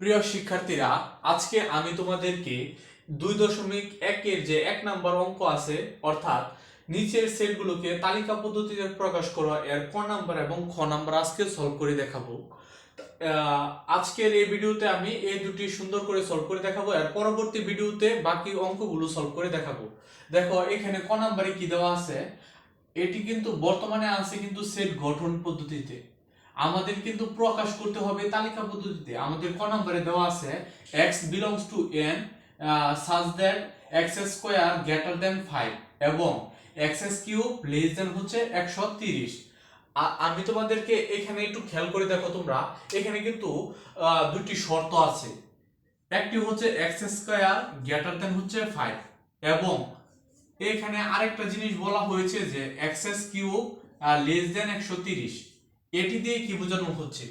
প্রিয় শিক্ষার্থীরা, আজকে আমি তোমাদেরকে 2.1 এর যে 1 নম্বর অঙ্ক আছে, অর্থাৎ নিচের সেটগুলোকে তালিকা পদ্ধতিতে প্রকাশ করা এর ক নাম্বার এবং খ নাম্বার আজকে সলভ করে দেখাবো। আজকের এই ভিডিওতে আমি এই দুটি সুন্দর করে সলভ করে দেখাবো, আর পরবর্তী ভিডিওতে বাকি অঙ্কগুলো সলভ করে দেখাবো। দেখো এখানে ক নাম্বারে কি দেওয়া আছে, এটি কিন্তু বর্তমানে আছে কিন্তু সেট গঠন পদ্ধতিতে। আমাদের কিন্তু প্রকাশ করতে হবে তালিকা পদ্ধতিতে। আমাদের ক নম্বরে দেওয়া আছে x belongs to n such that x square greater than 5 এবং x কিউব লেস দেন হচ্ছে 130। আমি তোমাদেরকে এখানে একটু খেয়াল করে দেখো, তোমরা এখানে কিন্তু দুটি শর্ত আছে। একটি হচ্ছে x স্কয়ার গ্রেটার দেন হচ্ছে 5 এবং এখানে আরেকটা জিনিস বলা হয়েছে যে x কিউব লেস দেন 130। এটি দিয়ে কি বোঝানো হচ্ছে,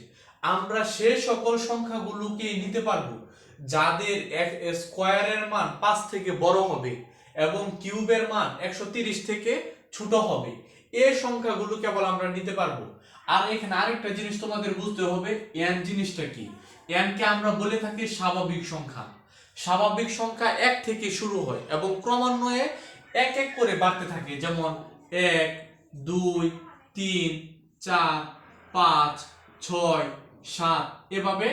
আমরা সে সকল সংখ্যাগুলোকে নিতে পারবো যাদের স্কয়ারের মান 5 থেকে বড় হবে এবং কিউবের মান 130 থেকে ছোট হবে। এই সংখ্যাগুলো কেবল আমরা নিতে পারবো। আর এখানে আরেকটা জিনিস তোমাদের বুঝতে হবে, n জিনিসটা কি। n কে আমরা বলে থাকি স্বাভাবিক সংখ্যা। স্বাভাবিক সংখ্যা 1 থেকে শুরু হয় এবং ক্রমান্বয়ে এক এক করে বাড়তে থাকে, যেমন 1 2 3 4 5 6 7 এভাবে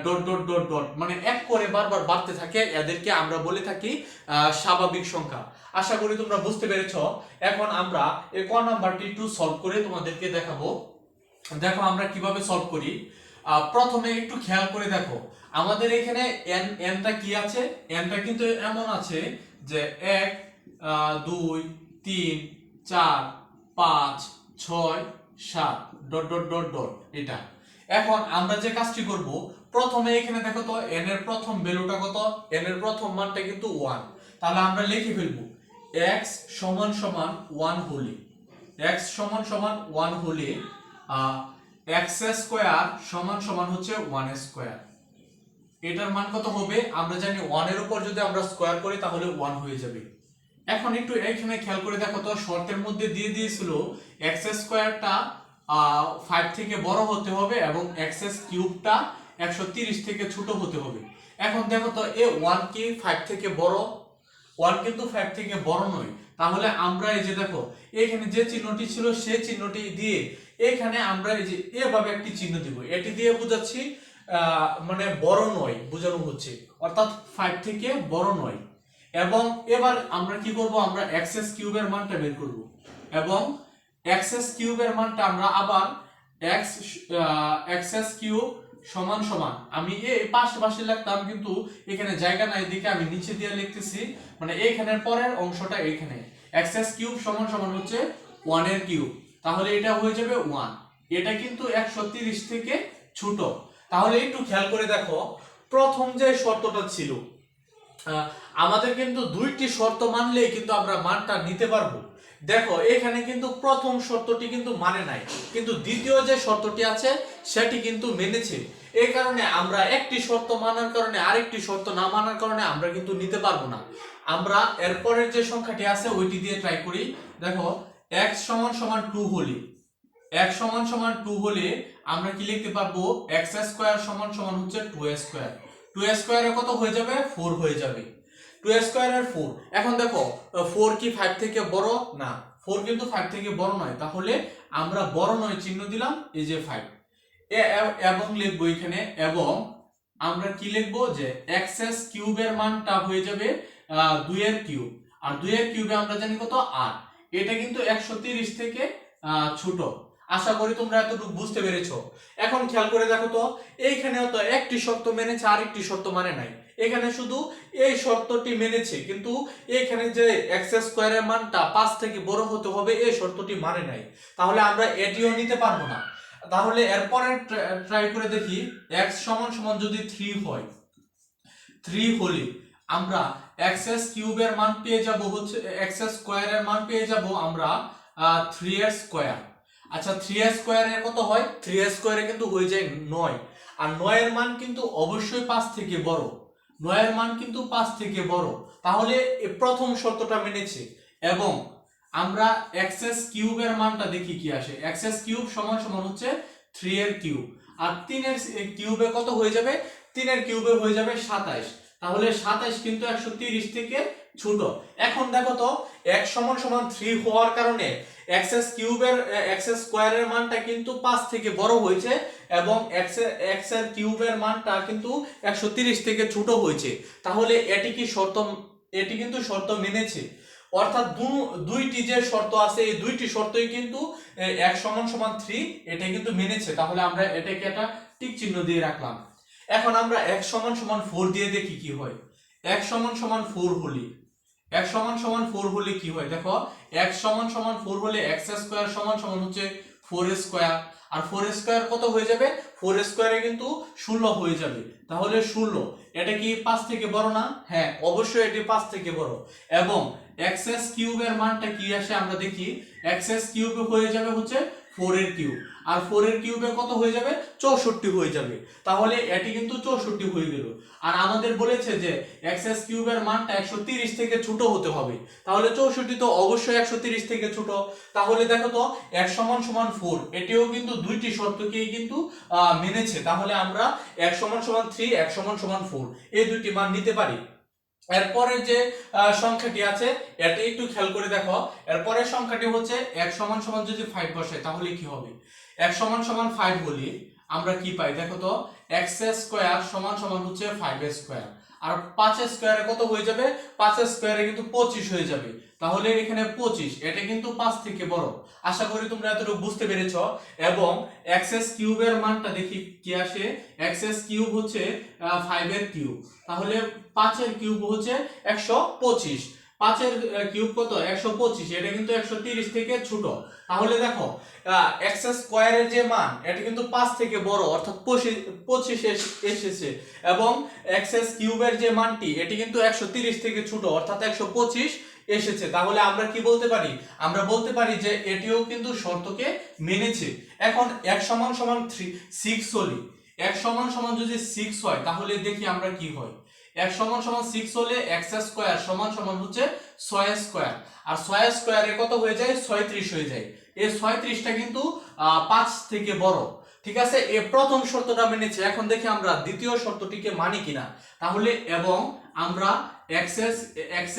ডট ডট ডট ডট মানে এক করে বারবার বাড়তে থাকে। এদেরকে আমরা বলে থাকি স্বাভাবিক সংখ্যা। আশা করি তোমরা বুঝতে পেরেছো। এখন আমরা এই ক নাম্বারটি একটু সলভ করে তোমাদেরকে দেখাবো। দেখো আমরা কিভাবে সলভ করি। প্রথমে একটু খেয়াল করে দেখো, আমাদের এখানে এনটা কি আছে। এনটা কিন্তু এমন আছে যে 1 2 3 4 5 6 7 ডট ডট ডট ডট এটা। এখন আমরা যে কাজটি করব, প্রথমে এখানে দেখো তো n এর প্রথম ভ্যালুটা কত। n এর প্রথম মানটা কিন্তু 1। তাহলে আমরা লিখে ফেলবো x সমান সমান 1 হলে, x সমান সমান 1 হলে x স্কয়ার সমান সমান হচ্ছে 1 স্কয়ার। এটার মান কত হবে, আমরা জানি 1 এর উপর যদি আমরা স্কয়ার করি তাহলে 1 হয়ে যাবে। এখন একটু এখানে খেয়াল করে দেখো তো, শর্তের মধ্যে দিয়ে দিয়েছিল x স্কয়ারটা 5 থেকে বড় হতে হবে এবং x কিউবটা 130 থেকে ছোট হতে হবে। এখন দেখো তো এ 1 কি 5 থেকে বড়, 1 কিন্তু 5 থেকে বড় নয়। তাহলে আমরা এই যে দেখো এখানে যে চিহ্নটি ছিল সেই চিহ্নটি দিয়ে এখানে আমরা এই যে এভাবে একটি চিহ্ন দিব, এটি দিয়ে বোঝাচ্ছি মানে বড় নয় বোঝানো হচ্ছে, অর্থাৎ 5 থেকে বড় নয়। এবং এবার আমরা কি করব, আমরা এক্স কিউবের মানটা বের করব এবং এক্স কিউবের মানটা আমরা আবার এক্স কিউব সমান সমান, আমি এই পাশে লিখতাম কিন্তু এখানে জায়গা নাই দিকে আমি নিচে দিয়ে লিখতেছি, মানে এইখানের পরের অংশটা এখানে এক্স কিউব সমান সমান হচ্ছে 1 এর কিউব। তাহলে এটা হয়ে যাবে 1। এটা কিন্তু 130 থেকে ছোট। তাহলে একটু খেয়াল করে দেখো, প্রথম যে শর্তটা ছিল, আমাদের কিন্তু দুইটি শর্ত মানলেই কিন্তু আমরা মানটা নিতে পারবো। দেখো এখানে কিন্তু প্রথম শর্তটি কিন্তু মানে নাই, কিন্তু দ্বিতীয় যে শর্তটি আছে সেটি কিন্তু মেনেছে। এই কারণে আমরা একটি শর্ত মানার কারণে আরেকটি শর্ত না মানার কারণে আমরা কিন্তু নিতে পারবো না। আমরা এরপরের যে সংখ্যাটি আছে ওইটি দিয়ে ট্রাই করি। দেখো x সমান সমান 2 হলে, x সমান সমান 2 হলে আমরা কি লিখতে পারবো, x স্কয়ার সমান সমান হচ্ছে 2 স্কয়ার। 2 স্কয়ারে কত হয়ে যাবে, 4 হয়ে যাবে। 2 স্কয়ার আর 4। এখন দেখো 4 কি 5 থেকে বড় না, 4 কিন্তু 5 থেকে বড় নয়। তাহলে আমরা বড় নয় চিহ্ন দিলাম, এই যে 5 এবং লিখবো এখানে, এবং আমরা কি লিখবো যে x কিউবের মানটা হয়ে যাবে 2 এর কিউব, আর 2 এর কিউবে আমরা জানি কত 8। এটা কিন্তু 130 থেকে ছোট। আশা করি তোমরা এতটুকু বুঝতে পেরেছো। এখন খেয়াল করে দেখো তো, এইখানেও তো একটি শর্ত মেনেছে আরেকটি শর্ত মানে নাই। এখানে শুধু এই শর্তটি মেনেছে, কিন্তু এখানে যে x স্কয়ারের মানটা 5 থেকে বড় হতে হবে এই শর্তটি মানে নাই। তাহলে আমরা এটিও নিতে পারবো না। তাহলে এরপরে ট্রাই করে দেখি, x সমান সমান যদি 3 হয়, 3 হলে আমরা x কিউবের মান পেয়ে যাব হচ্ছে, x স্কয়ারের মান পেয়ে যাব আমরা 3 এর স্কয়ার। আচ্ছা 3 এর স্কয়ারে কত হয়, 3 এর স্কয়ারে কিন্তু হয়ে যায় 9। আর 9 এর মান কিন্তু অবশ্যই 5 থেকে বড়, 9 এর মান কিন্তু 5 থেকে বড়। তাহলে প্রথম শর্তটা মেনেছে। এবং আমরা x কিউবের মানটা দেখি কি আসে, x কিউব সমান সমান হচ্ছে 3 এর কিউব, আর 3 এর কিউবে কত হয়ে যাবে, 3 এর কিউবে হয়ে যাবে 27, তাহলে 27 কিন্তু 130 থেকে ছোট। এখন দেখো তো x সমান সমান 3 হওয়ার কারণে x স্কয়ারের মানটা কিন্তু 5 থেকে বড় হয়েছে এবং x এর কিউবের মানটা কিন্তু 130 থেকে ছোট হয়েছে। তাহলে এটি কিন্তু শর্ত মেনেছে, অর্থাৎ দুইটি যে শর্ত আছে এই দুইটি শর্তই কিন্তু x সমান সমান 3 এটা কিন্তু মেনেছে। তাহলে আমরা এটাকে একটা টিক চিহ্ন দিয়ে রাখলাম। এখন আমরা x সমান সমান 4 দিয়ে দেখি কি হয়। x সমান সমান 4 হলে কি হয় দেখো, x সমান সমান 4 হলে x স্কয়ার সমান সমান হচ্ছে 4 স্কয়ার, আর 4 স্কয়ার কত হয়ে যাবে, 4 স্কয়ারে কিন্তু 16 হয়ে যাবে। তাহলে 16 এটা কি 5 থেকে বড় না? হ্যাঁ, অবশ্যই এটি 5 থেকে বড়। এবং x কিউবের মানটা কি আসে আমরা দেখি, x কিউব হয়ে যাবে হচ্ছে 4 এর কিউব, আর 4 এর কিউবে কত হয়ে যাবে, 64 হয়ে যাবে। তাহলে এটি কিন্তু 64 হয়ে গেল। আর আমাদের বলেছে যে x কিউবের মানটা 130 থেকে ছোট হতে হবে, তাহলে 64 তো অবশ্যই 130 থেকে ছোট। তাহলে দেখো তো x সমান সমান 4 এটিও কিন্তু দুইটি শর্তকেই কিন্তু মেনেছে। তাহলে আমরা x সমান সমান 3, x সমান সমান 4 এই দুইটি মান নিতে পারি। এরপরে যে সংখ্যাটি আছে এটা একটু খেয়াল করে দেখো। এরপরের সংখ্যাটি হচ্ছে x সমান সমান যদি 5 বসাই তাহলে কি হবে, x সমান সমান 5 হলে আমরা কি পাই দেখো তো, x স্কয়ার সমান সমান হচ্ছে 5 স্কয়ার, আর 5 স্কয়ারে কত হয়ে যাবে, 5 স্কয়ারে কিন্তু 25 হয়ে যাবে। তাহলে এখানে 25 এটা কিন্তু 5 থেকে বড়। আশা করি তোমরা এতটুকু বুঝতে পেরেছো। এবং x কিউবের মানটা দেখি কি আসে, x কিউব হচ্ছে 5 এর কিউব, তাহলে 5 এর কিউব হচ্ছে 125, 5 এর কিউব কত, 125, এটা কিন্তু 130 থেকে ছোট। তাহলে দেখো x স্কয়ারের যে মান এটা কিন্তু 5 থেকে বড়, অর্থাৎ 25 এসেছে, এবং x কিউবের যে মানটি এটি কিন্তু 130 থেকে ছোট, অর্থাৎ 125 এসেছে। তাহলে আমরা কি বলতে পারি, আমরা বলতে পারি যে এটিও কিন্তু শর্তকে মেনেছে। এখন x সমান সমান 6 হলে, x সমান সমান যদি 6 হয় তাহলে দেখি আমরা কি হয়। x সমান সমান 6 হলে x স্কয়ার সমান সমান হচ্ছে 6 স্কয়ার, আর 6 স্কয়ারে কত হয়ে যায়, 36 হয়ে যায়। এই 36টা কিন্তু 5 থেকে বড়। ঠিক আছে, এই প্রথম শর্তটা মেনেছে। এখন দেখি আমরা দ্বিতীয় শর্তটিকে মানি কিনা। তাহলে এবং আমরা x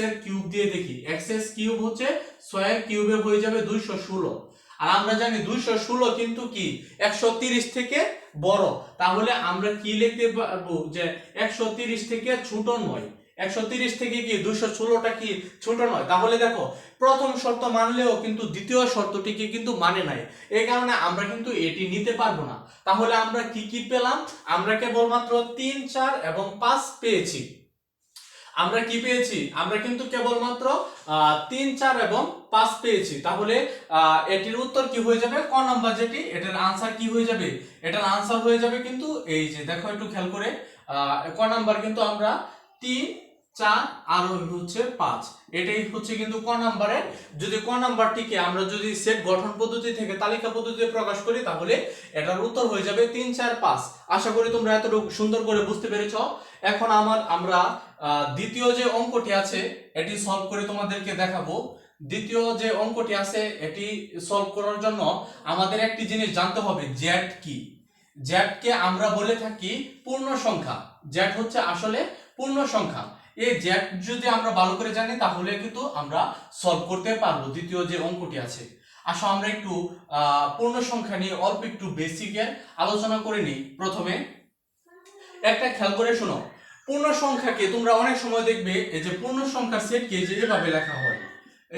এর কিউব দিয়ে দেখি, x এর কিউব হচ্ছে 6 এর কিউবে হয়ে যাবে 216, আর আমরা জানি 216 কিন্তু কি 130 থেকে বড়। তাহলে আমরা কি লিখতে পারবো যে 130 থেকে ছোট নয়, 130 থেকে কি 216টা কি ছোট নয়। তাহলে দেখো প্রথম শর্ত মানলেও কিন্তু দ্বিতীয় শর্তটিকে কিন্তু মানে নাই, এই কারণে আমরা কিন্তু এটি নিতে পারবো না। তাহলে আমরা কি পেলাম, আমরা কেবলমাত্র 3, 4 এবং 5 পেয়েছি। আমরা কি পেয়েছি, আমরা কিন্তু কেবলমাত্র 3, 4 এবং 5 পেয়েছি। তাহলে এটির উত্তর কি হয়ে যাবে, ক নাম্বার যেটি, এটার আনসার কি হয়ে যাবে, এটার আনসার হয়ে যাবে কিন্তু এই যে দেখো একটু খেয়াল করে, ক নাম্বার কিন্তু আমরা 3, 4 আর হচ্ছে 5, এটাই হচ্ছে কিন্তু ক নাম্বারে। যদি ক নাম্বারটিকে আমরা যদি সেট গঠন পদ্ধতি থেকে তালিকা পদ্ধতিতে প্রকাশ করি তাহলে এটার উত্তর হয়ে যাবে 3, 4, 5। আশা করি তোমরা এতটুকু সুন্দর করে বুঝতে পেরেছো। এখন আমরা দ্বিতীয় যে অঙ্কটি আছে এটি সলভ করে তোমাদেরকে দেখাবো। দ্বিতীয় যে অঙ্কটি আছে এটি সলভ করার জন্য আমাদের একটি জিনিস জানতে হবে, জেড কি। জেড কে আমরা বলে থাকি পূর্ণ সংখ্যা, জেড হচ্ছে আসলে পূর্ণ সংখ্যা। এই জেড যদি আমরা ভালো করে জানি তাহলে কিন্তু আমরা সলভ করতে পারবো দ্বিতীয় যে অঙ্কটি আছে। আসো আমরা একটু পূর্ণ সংখ্যা নিয়ে অল্প একটু বেসিকে আলোচনা করে নিই। প্রথমে একটা খেয়াল করে শোনো, পূর্ণ সংখ্যাকে তোমরা অনেক সময় দেখবে এই যে পূর্ণ সংখ্যার সেটকে যে এভাবে লেখা হয়,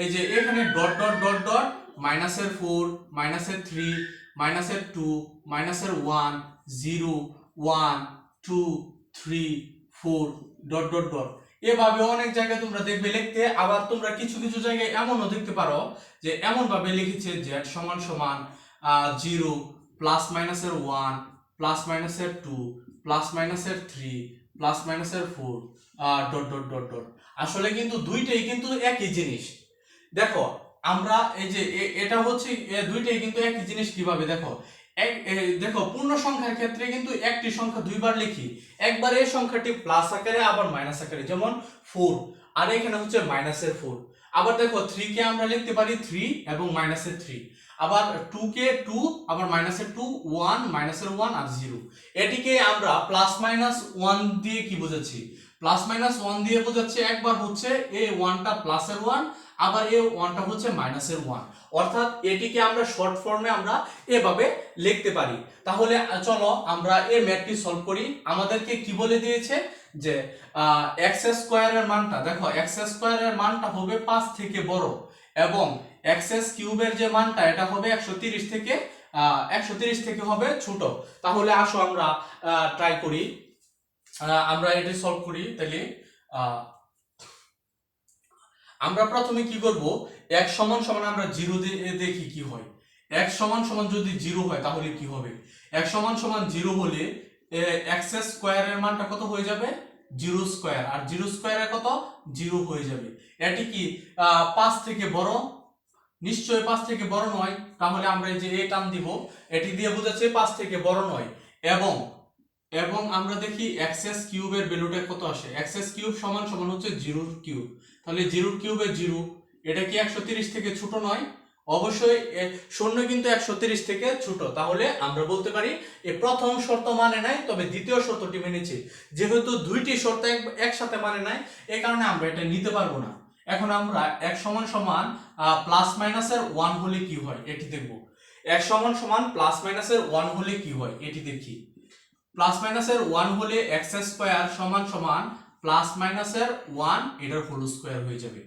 এই যে এখানে ডট ডট ডট ডট মাইনাসের 4, মাইনাসের 3, মাইনাসের 2, মাইনাসের 1, 0, 1, 2, 3, 4 ডট ডট ডট, এভাবে অনেক জায়গায় তোমরা দেখবে লিখতে। আবার তোমরা কিছু কিছু জায়গায় এমনও দেখতে পারো যে এমন ভাবে লিখেছে z সমান সমান 0 প্লাস মাইনাসের 1 প্লাস মাইনাসের 2 প্লাস মাইনাসের 3 প্লাস মাইনাসের 4 ডট ডট ডট ডট। আসলে কিন্তু দুইটাই কিন্তু একই জিনিস। দেখো আমরা এই যে এটা হচ্ছে দুইটাই কিন্তু একই জিনিস। কিভাবে দেখো, দেখো পূর্ণ সংখ্যার ক্ষেত্রে কিন্তু একটি সংখ্যা দুইবার লিখি, একবার এই সংখ্যাটি প্লাস আকারে আবার মাইনাস আকারে, যেমন 4, আর এখানে হচ্ছে মাইনাসের 4। আবার দেখো 3 কে আমরা লিখতে পারি 3 এবং মাইনাসের 3। আবার 2 কে 2, আবার মাইনাসের 2, 1, মাইনাসের 1 আর 0। এটিকে আমরা প্লাস মাইনাস 1 দিয়ে কি বোঝাচ্ছি? প্লাস মাইনাস 1 দিয়ে বোঝাচ্ছি একবার হচ্ছে এই 1টা প্লাসের 1, আবার এই 1টা হচ্ছে মাইনাসের 1। অর্থাৎ এটিকে আমরা শর্ট ফর্মে আমরা এভাবে লিখতে পারি। তাহলে চলো আমরা এই ম্যাথটি সলভ করি। আমাদেরকে কি বলে দিয়েছে যে এক্স স্কয়ারের মানটা, দেখো এক্স স্কয়ারের মানটা হবে 5 থেকে বড়, এবং এক্স কিউবের যে মানটা এটা হবে 130 থেকে 130 থেকে হবে ছোট। তাহলে আসো আমরা ট্রাই করি, আমরা এটি সলভ করি। তাহলে আমরা প্রথমে কি করব, x সমান সমান আমরা 0 দিয়ে দেখি কি হয়। x সমান সমান যদি 0 হয় তাহলে কি হবে? x সমান সমান 0 হলে x স্কয়ারের মানটা কত হয়ে যাবে? 0 স্কয়ার, আর 0 স্কয়ারে কত? 0 হয়ে যাবে। এটি কি 5 থেকে বড়? নিশ্চয়ই 5 থেকে বড় নয়। তাহলে আমরা এই যে a টান দিব, এটি দিয়ে বোঝাচ্ছে 5 থেকে বড় নয়। এবং এবং আমরা দেখি এক্স কিউবের ভ্যালুটা কত আসে। এক্স কিউব সমান সমান হচ্ছে 0 কিউব। তাহলে 0 কিউবের 0, এটা কি 130 থেকে ছোট নয়? অবশ্যই শূন্য কিন্তু 130 থেকে ছোট। তাহলে আমরা বলতে পারি এই প্রথম শর্ত মানে নাই, তবে দ্বিতীয় শর্তটি মেনেছে। যেহেতু দুইটি শর্ত একসাথে মানে নাই, এই কারণে আমরা এটা নিতে পারবো না। এখন আমরা x সমান সমান প্লাস মাইনাসের 1 হলে কি হয় এটি দেখব। x সমান সমান প্লাস মাইনাসের 1 হলে কি হয় এটি দেখি। প্লাস মাইনাসের 1 হলে x স্কয়ার সমান সমান প্লাস মাইনাসের 1 এটার হোল স্কয়ার হয়ে যাবে।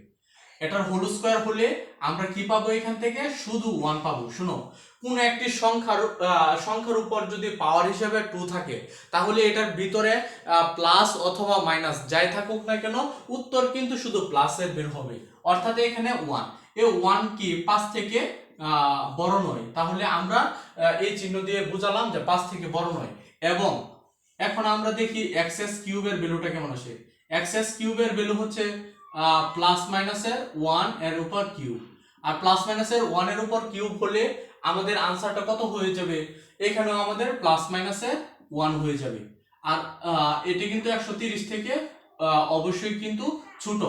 এটার হোল স্কয়ার হলে আমরা কি পাবো? এখান থেকে শুধু 1 পাবো। শুনো, কোন একটি সংখ্যার উপর যদি পাওয়ার হিসেবে 2 থাকে, তাহলে এটার ভিতরে প্লাস অথবা মাইনাস যাই থাকুক না কেন, উত্তর কিন্তু শুধু প্লাসের বের হবে। অর্থাৎ এখানে 1, এই 1 কি 5 থেকে বড় নয়। তাহলে আমরা এই চিহ্ন দিয়ে বুঝালাম যে 5 থেকে বড় নয়। এবং এখন আমরা দেখি এক্স কিউবের ভ্যালুটা কেমন আসে। এক্স কিউবের ভ্যালু হচ্ছে প্লাস মাইনাসের 1 এর উপর কিউব, আর প্লাস মাইনাসের 1 এর উপর কিউব হলে আমাদের আনসারটা কত হয়ে যাবে? এখানেও আমাদের প্লাস মাইনাসের 1 হয়ে যাবে। আর এটি কিন্তু 130 থেকে অবশ্যই কিন্তু ছোট।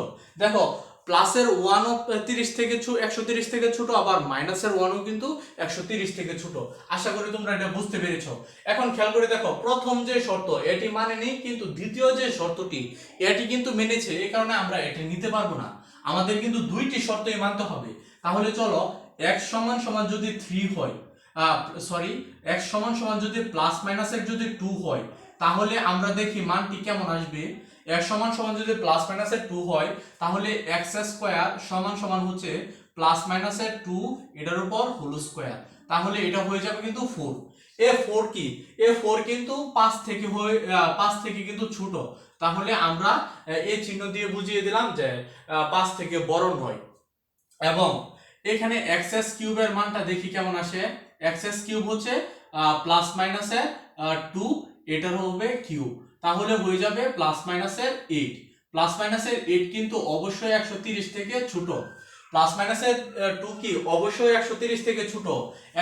দেখো প্লাসের 1 ও 30 থেকে 130 থেকে ছোট, আবার মাইনাসের 1 ও কিন্তু 130 থেকে ছোট। আশা করি তোমরা এটা বুঝতে পেরেছো। এখন খেয়াল করে দেখো, প্রথম যে শর্ত এটি মানে নেই, কিন্তু দ্বিতীয় যে শর্তটি এটি কিন্তু মেনেছে। এই কারণে আমরা এটি নিতে পারবো না, আমাদের কিন্তু দুইটি শর্তই মানতে হবে। তাহলে চলো, x সমান সমান যদি 3 হয়, x সমান সমান যদি প্লাস মাইনাসের যদি 2 হয়, তাহলে আমরা দেখি মানটি কেমন আসবে। x সমান সমান যদি প্লাস মাইনাসের 2 হয়, তাহলে x স্কয়ার সমান সমান হচ্ছে প্লাস মাইনাসের 2 এটার উপর হোল স্কয়ার। তাহলে এটা হয়ে যাবে কিন্তু 4। এ 4 কি? এ 4 কিন্তু 5 থেকে কিন্তু ছোট। তাহলে আমরা এই চিহ্ন দিয়ে বুঝিয়ে দিলাম যে 5 থেকে বড় নয়। এবং এখানে এক্স কিউবের মানটা দেখি কেমন আসে। এক্স কিউব হচ্ছে প্লাস মাইনাসের 2 এটার হবে কিউব, তাহলে হয়ে যাবে প্লাস মাইনাসের 8। প্লাস মাইনাসের 8 কিন্তু অবশ্যই 130 থেকে ছোট। প্লাস মাইনাসের 2 কি অবশ্যই 130 থেকে ছোট।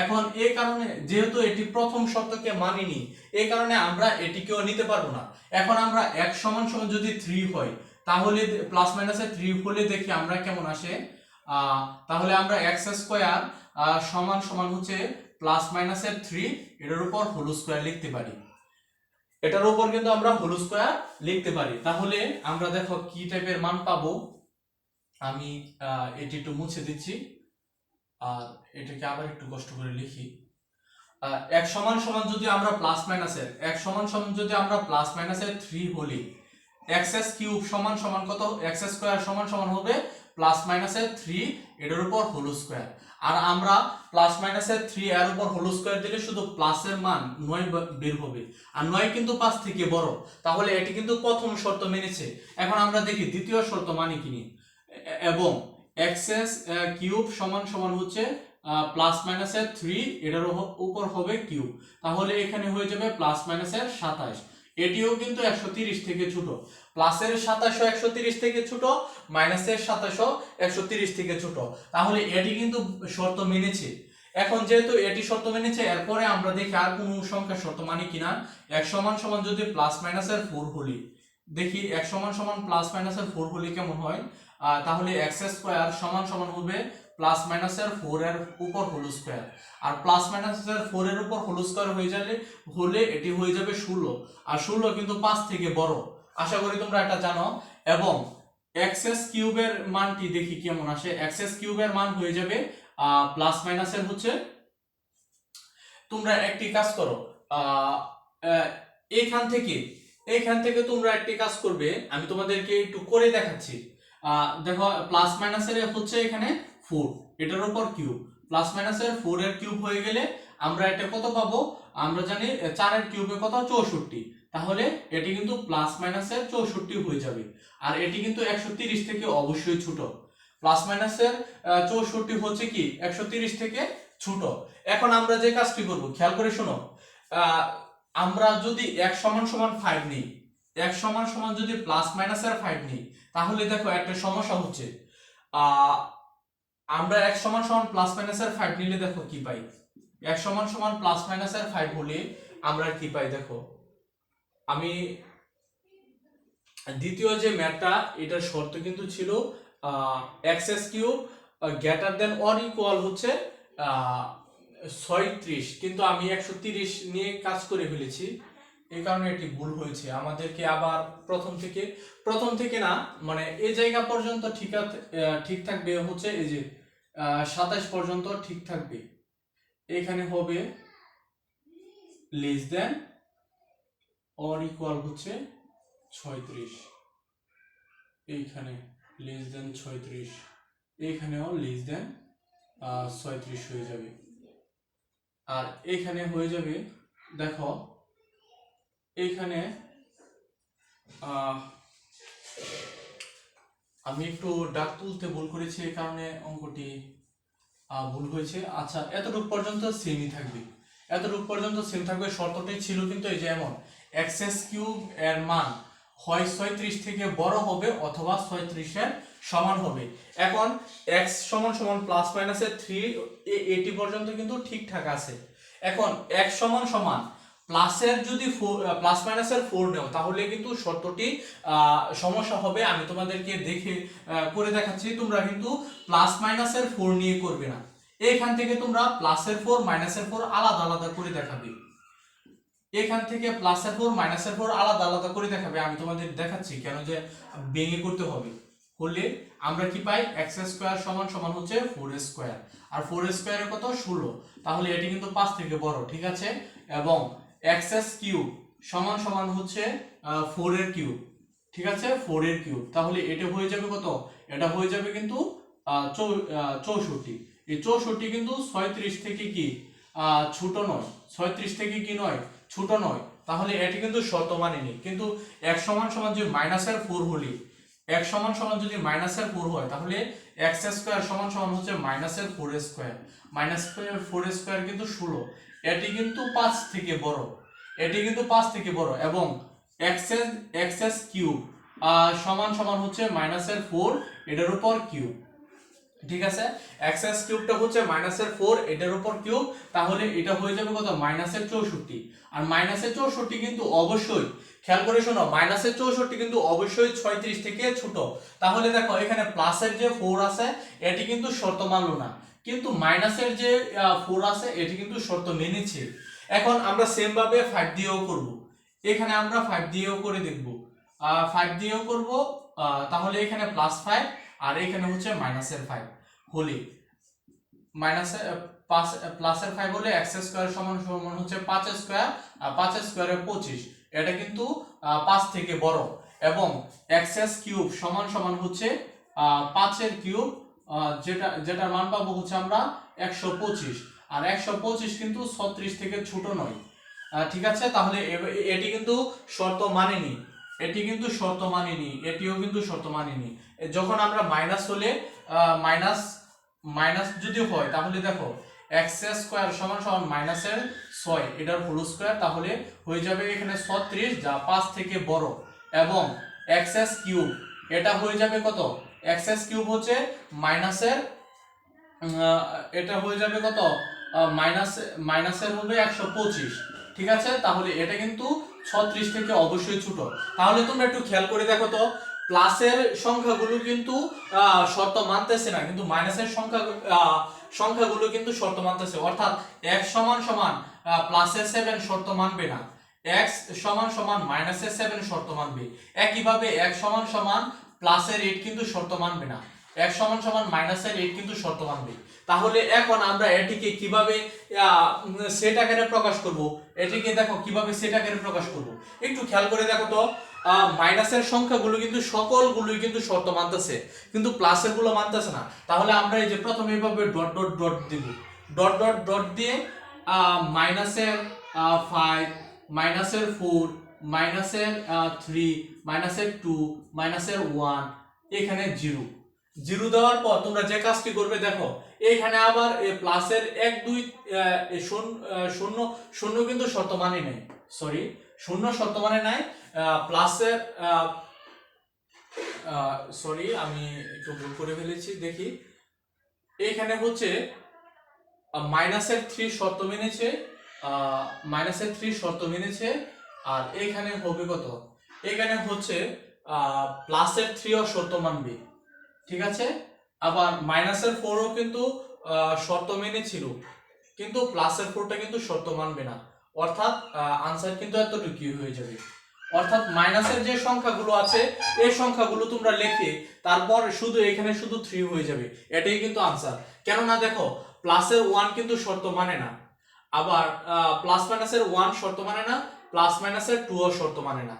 এখন এই কারণে যেহেতু এটি প্রথম শর্তকে মানিনি, এই কারণে আমরা এটিকেও নিতে পারবো না। এখন আমরা x সমান সমান যদি 3 হয়, তাহলে প্লাস মাইনাসের 3 হলে দেখি আমরা কেমন আসে। তাহলে আমরা এক্স স্কয়ার সমান সমান হচ্ছে প্লাস মাইনাসের 3 এটার উপর হোল স্কয়ার লিখতে পারি। এটার উপর কিন্তু আমরা হোল স্কয়ার লিখতে পারি। তাহলে আমরা দেখো কি টাইপের মান পাবো। আমি এটি একটু মুছে দিচ্ছি, আর এটাকে আবার একটু কষ্ট করে লিখি। x সমান সমান যদি আমরা প্লাস মাইনাসের x সমান সমান যদি আমরা প্লাস মাইনাসের 3 হলি, x কিউব সমান সমান কত? x স্কয়ার সমান সমান হবে প্লাস মাইনাসের 3 এটার উপর হোল স্কয়ার। আর আমরা প্লাস মাইনাসের 3 এর উপর হোল স্কয়ার দিলে শুধু প্লাসের মান 9 বের হবে, আর 9 কিন্তু 5 থেকে বড়। তাহলে এটি কিন্তু প্রথম শর্ত মেনেছে। এখন আমরা দেখি দ্বিতীয় শর্ত মানে কি। এবং x কিউব সমান সমান হচ্ছে প্লাস মাইনাসের 3 এটার উপর হবে কিউব, তাহলে এখানে হয়ে যাবে প্লাস মাইনাসের 27। এটিও কিন্তু 130 থেকে ছোট। প্লাসের 27 130 থেকে ছোট, মাইনাসের 27 130 থেকে ছোট। তাহলে এটি কিন্তু শর্ত মেনেছে। এখন যেহেতু এটি শর্ত মেনেছে, এরপরে আমরা দেখি আর কোন সংখ্যা শর্ত মানে কিনা। x সমান সমান যদি প্লাস মাইনাসের 4 হলি, দেখি x সমান সমান প্লাস মাইনাসের 4 হলে কেমন হয়। তাহলে x স্কয়ার সমান সমান হবে প্লাস মাইনাসের 4 এর উপর হোল স্কয়ার, আর প্লাস মাইনাসের 4 এর উপর হোল স্কয়ার হলে এটি হয়ে যাবে 16, আর 16 কিন্তু 5 থেকে বড়, আশা করি তোমরা এটা জানো। এবং এক্সএস কিউবের মানটি দেখি কেমন আসে। এক্সএস কিউবের মান হয়ে যাবে প্লাস মাইনাসের হচ্ছে, তোমরা একটি কাজ করো, এইখান থেকে তোমরা একটি কাজ করবে, আমি তোমাদেরকে একটু করে দেখাচ্ছি। দেখো প্লাস মাইনাসের হচ্ছে এখানে 4, এটার উপর কিউব, প্লাস মাইনাসের 4 এর কিউব হয়ে গেলে আমরা এটা কত পাবো, আমরা জানি 4 এর কিউবে কত 64, তাহলে এটি কিন্তু প্লাস মাইনাসের 64 হয়ে যাবে। আর এটি কিন্তু 130 থেকে অবশ্যই ছোট, প্লাস মাইনাসের 64 হচ্ছে কি 130 থেকে ছোট। এখন আমরা যে কাজটি করব খেয়াল করে শোনো, আমরা যদি x সমান সমান 5 নিই, x সমান সমান যদি প্লাস মাইনাসের 5 নিই, তাহলে দেখো একটা সমস্যা হচ্ছে, আমরা x সমান সমান প্লাস মাইনাসের 5 নিলে দেখো কি পাই, x সমান সমান প্লাস মাইনাসের 5 হলে আমরা কি পাই দেখো, আমি দ্বিতীয় যে ম্যাথটা এটার শর্ত কিন্তু ছিল x's cube greater than or equal হচ্ছে 36, কিন্তু আমি 130 নিয়ে কাজ করে ফেলেছি, এই কারণে এটি ভুল হয়েছে। আমাদেরকে আবার প্রথম থেকে না, মানে এই জায়গা পর্যন্ত ঠিক থাকবে হচ্ছে এই যে 27 পর্যন্ত ঠিক থাকবে, এখানে হবে লেস দেন অর ইকুয়াল হচ্ছে 36, এইখানে লেস দেন 36, এইখানেও লেস দেন 36 হয়ে যাবে, আর এইখানে হয়ে যাবে দেখো, এইখানে আমি একটু দাগ তুলতে ভুল করেছি, এই কারণে অঙ্কটি ভুল হয়েছে। আচ্ছা, এতটুকু পর্যন্ত সেমই থাকবে, এতটুকু পর্যন্ত সেম থাকবে। শর্তটি ছিল কিন্তু এই যে এমন, এক্সএস কিউব এর মান হয় 36 থেকে বড় হবে অথবা 36 এর সমান হবে। এখন x সমান সমান প্লাস মাইনাসের 3 এটি পর্যন্ত কিন্তু ঠিকঠাক আছে। এখন x সমান সমান প্লাসের যদি প্লাস মাইনাসের 4 নাও, তাহলে কিন্তু শর্তটি সমস্যা হবে। আমি তোমাদেরকে করে দেখাচ্ছি, তোমরা কিন্তু প্লাস মাইনাসের 4 নিয়ে করবে না, এখান থেকে তোমরা প্লাসের 4 মাইনাসের 4 আলাদা আলাদা করে দেখাবে, এখান থেকে প্লাসের 4 মাইনাসের 4 আলাদা আলাদা করে দেখাবে। আমি তোমাদের দেখাচ্ছি কেন যে ভেঙে করতে হবে। হলে আমরা কি পাই, x স্কয়ার সমান সমান হচ্ছে 4 স্কয়ার, আর 4 স্কয়ারে কত 16, তাহলে এটি কিন্তু 5 থেকে বড়, ঠিক আছে। এবং x কিউব সমান সমান হচ্ছে 4 এর কিউব, ঠিক আছে, 4 এর কিউব, তাহলে এটা হয়ে যাবে কত, এটা হয়ে যাবে কিন্তু 64। এই 64 কিন্তু 36 থেকে কি ছোট নয়, 36 থেকে কি নয় ছোট নয়, তাহলে এটি কিন্তু শর্ত মানেনি। কিন্তু x সমান সমান যে মাইনাসের 4 হলে, x সমান সমান যদি মাইনাসের 4 হয়, তাহলে x স্কয়ার সমান সমান হচ্ছে মাইনাসের 4 স্কয়ার, মাইনাসের 4 স্কয়ার কিন্তু 16, এটি কিন্তু 5 থেকে বড়, এটি কিন্তু 5 থেকে বড়। এবং x কিউব সমান সমান হচ্ছে মাইনাসের 4 এটার উপর কিউব, ঠিক আছে। x কিউবটা হচ্ছে মাইনাসের 4 এটার উপর কিউব, তাহলে এটা হয়ে যাবে কত, মাইনাসের 64। আর মাইনাসের 64 কিন্তু অবশ্যই, খেয়াল করে শোনো, মাইনাসের 64 কিন্তু অবশ্যই 36 থেকে ছোট। তাহলে দেখো এখানে প্লাসের যে 4 আছে এটি কিন্তু শর্ত মানলো না, কিন্তু মাইনাসের যে 4 আছে এটি কিন্তু শর্ত মেনেছে। এখন আমরা সেম ভাবে 5 দিয়েও করব, এখানে আমরা 5 দিয়েও করে দেখব, 5 দিয়েও করব, তাহলে এখানে +5 আর এখানে হচ্ছে -5 হলে মাইনাসের প্লাসের 5 হলে x স্কয়ার সমান সমান হচ্ছে 5 স্কয়ার, আর 5 স্কয়ারে 25, এটা কিন্তু 5 থেকে বড়। এবং x কিউব সমান সমান হচ্ছে 5 এর কিউব, যেটা মান পাবো হচ্ছে আমরা 125, আর 125 কিন্তু 36 থেকে ছোট নয়, ঠিক আছে। তাহলে এটি কিন্তু শর্ত মানেনি, এটি কিন্তু শর্ত মানেনি, এটিও কিন্তু শর্ত মানেনি। যখন আমরা মাইনাস হলে মাইনাস যদি হয়, তাহলে দেখো x স্কয়ার সমান সমান মাইনাসের 6 এটার হোল স্কয়ার, তাহলে হয়ে যাবে এখানে 36 যা 5 থেকে বড়। এবং x কিউব এটা হয়ে যাবে কত, x কিউব হচ্ছে মাইনাসের, এটা হয়ে যাবে কত, মাইনাসের হবে 125, ঠিক আছে। তাহলে এটা কিন্তু 36 থেকে অবশ্যই ছোট। তাহলে তোমরা একটু খেয়াল করে দেখো তো, প্লাসের সংখ্যাগুলো কিন্তু শর্ত মানতেছে না, কিন্তু মাইনাসের সংখ্যাগুলো কিন্তু শর্ত মানতেছে। অর্থাৎ x সমান সমান প্লাসের 7 শর্ত মানবে না, x সমান সমান মাইনাসের 7 শর্ত মানবে। একইভাবে x সমান সমান প্লাসের 8 কিন্তু শর্ত মানবে না, x সমান সমান মাইনাসের 8 কিন্তু শর্ত মানবে। তাহলে এখন আমরা এটিকে কিভাবে সেট আকারে প্রকাশ করব, এটিকে দেখো কিভাবে সেট আকারে প্রকাশ করব, একটু খেয়াল করে দেখো তো। মাইনাসের সংখ্যাগুলো কিন্তু সকলগুলোই কিন্তু শর্ত মানতেছে, কিন্তু প্লাসের গুলো মানতেছে না। তাহলে আমরা এই যে প্রথমে এইভাবে ডট ডট ডট দিব, ডট ডট ডট দিয়ে মাইনাসের 5, মাইনাসের 4, মাইনাসের 3, মাইনাসের 2, মাইনাসের 1, এখানে 0 0 দেওয়ার পর তোমরা যে কাজটি করবে দেখো, এখানে আবার প্লাসের 1 2 শূন্য শূন্য কিন্তু শর্ত মানে নাই, সরি শূন্য শর্ত মানে নাই, প্লাসের সরি আমি একটু ভুল করে ফেলেছি, দেখি এখানে হচ্ছে মাইনাসের 3 শর্ত মেনেছে, মাইনাসের 3 শর্ত মেনেছে, আর এখানে হবে কত, এখানে হচ্ছে প্লাসের 3 ও শর্ত মানবে, ঠিক আছে। আবার মাইনাসের 4 ও কিন্তু শর্ত মেনেছিল, কিন্তু প্লাসের 4টা কিন্তু শর্ত মানবে না। অর্থাৎ আনসার কিন্তু এতটুকুই হয়ে যাবে। অর্থাৎ মাইনাসের যে সংখ্যাগুলো আছে এই সংখ্যাগুলো তোমরা লিখে তারপর শুধু এখানে শুধু 3 হয়ে যাবে, এটাই কিন্তু আনসার। কেননা দেখো প্লাসের 1 কিন্তু শর্ত মানে না, আবার প্লাস মাইনাসের 1 শর্ত মানে না, প্লাস মাইনাসের 2 ও শর্ত মানে না,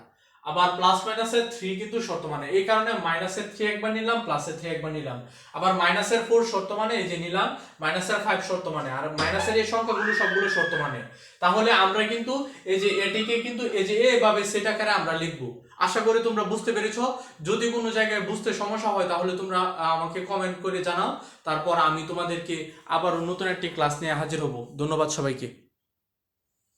আবার প্লাস মাইনাসের 3 কিন্তু শর্ত মানে। এই কারণে মাইনাসের 3 একবার নিলাম, প্লাসের 3 একবার নিলাম, আবার মাইনাসের 4 শর্ত মানে এই যে নিলাম, মাইনাসের 5 শর্ত মানে, আর মাইনাসের এই সংখ্যাগুলো সবগুলো শর্ত মানে। তাহলে আমরা কিন্তু এই যে এটিকে কিন্তু এই যে এইভাবে সেট আকারে আমরা লিখব। আশা করি তোমরা বুঝতে পেরেছো। যদি কোনো জায়গায় বুঝতে সমস্যা হয় তাহলে তোমরা আমাকে কমেন্ট করে জানাও, তারপর আমি তোমাদেরকে আবার নতুন একটি ক্লাস নিয়ে হাজির হব। ধন্যবাদ সবাইকে।